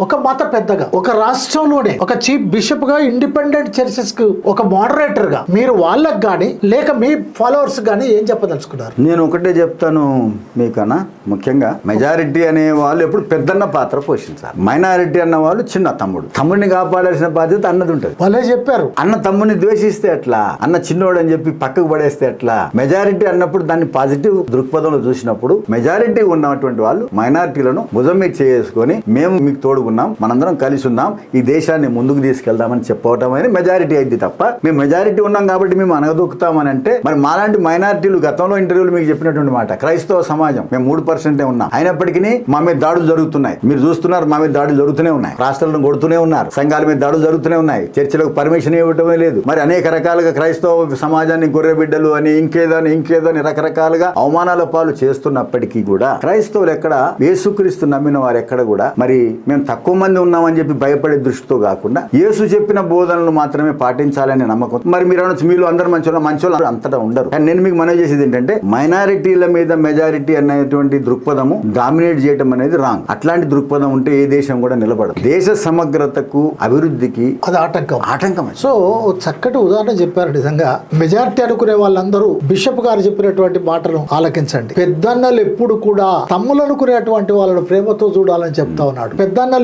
ఒక మత పెద్దగా, ఒక రాష్ట్రంలోనే ఒక చీఫ్ బిషప్ గా, ఇండిపెండెంట్ చర్చెస్ కు ఒక మోడరేటర్ గా మీరు వాళ్ళకి గానీ లేక మీ ఫాలోవర్స్ గానీ ఏం చెప్పదలుచుకున్నారు? నేను ఒకటే చెప్తాను మీకన్నా, ముఖ్యంగా మెజారిటీ అనే వాళ్ళు ఎప్పుడు పెద్దన్న పాత్ర పోషించాలి. మైనారిటీ అన్న వాళ్ళు చిన్న తమ్ముడిని కాపాడాల్సిన బాధ్యత అన్నది ఉంటుంది. వాళ్ళే చెప్పారు, అన్న తమ్ముడిని ద్వేషిస్తే ఎట్లా, అన్న చిన్నోడు అని చెప్పి పక్కకు పడేస్తే ఎట్లా. మెజారిటీ అన్నప్పుడు దాన్ని పాజిటివ్ దృక్పథంలో చూసినప్పుడు మెజారిటీ ఉన్నటువంటి వాళ్ళు మైనారిటీలను భుజం మీద చేసుకొని మేము మీకు తోడుకున్నాం, మనందరం కలిసి ఉన్నాం, ఈ దేశాన్ని ముందుకు తీసుకెళ్దామని చెప్పవటం అనేది మెజారిటీ అయింది తప్ప మేము మెజారిటీ ఉన్నాం కాబట్టి మేము అనగదొక్కుతామని అంటే, మరి మాలాంటి మైనారిటీలు గతంలో ఇంటర్వ్యూలు మీకు చెప్పినటువంటి మాట, క్రైస్తవ సమాజం మేము 3% ఉన్నాం, అయినప్పటికీ మా మీద దాడులు జరుగుతున్నాయి. మీరు చూస్తున్నారు, మా మీద దాడులు జరుగుతూనే ఉన్నాయి, రాష్ట్రాలను కొడుతూనే ఉన్నారు, సంఘాల మీద దాడులు జరుగుతూనే ఉన్నాయి, చర్చలకు పర్మిషన్ ఇవ్వటమే లేదు. మరి అనేక రకాలుగా క్రైస్తవ సమాజాన్ని గొర్రె బిడ్డలు అని ఇంకేదని రకరకాలుగా అవమానాల పాలు చేస్తున్నప్పటికీ కూడా క్రైస్తవులు ఎక్కడ, యేసుక్రీస్తు నమ్మిన వారు ఎక్కడ కూడా మరి మేము తక్కువ మంది ఉన్నామని చెప్పి భయపడే దృష్టితో కాకుండా యేసు చెప్పిన బోధనలు మాత్రమే పాటించాలనే నమ్మకం. మరి మీరు అనొచ్చు మీలో అందరు మంచోళ్ళు అంతటా ఉండరు. కానీ నేను మీకు మనవి చేసేది ఏంటంటే, మైనారిటీల మీద మెజారిటీ అనేటువంటి దృక్పథము డామినేట్ చేయడం అనేది రాంగ్. అట్లాంటి దృక్పథం ఉంటే ఏ దేశం కూడా నిలబడదు. దేశ సమగ్రతకు, అభివృద్ధికి అది ఆటంకం. సో చక్కటి ఉదాహరణ చెప్పారు. నిజంగా మెజారిటీ అనుకునే వాళ్ళందరూ బిషప్ గారు చెప్పినటువంటి మాటను ఆలకించండి. పెద్దన్నలు ఎప్పుడు కూడా తమ్ములు అనుకునేటువంటి వాళ్ళను ప్రేమతో చూడాలని చెప్తా ఉన్నాడు. పెద్దన్నలు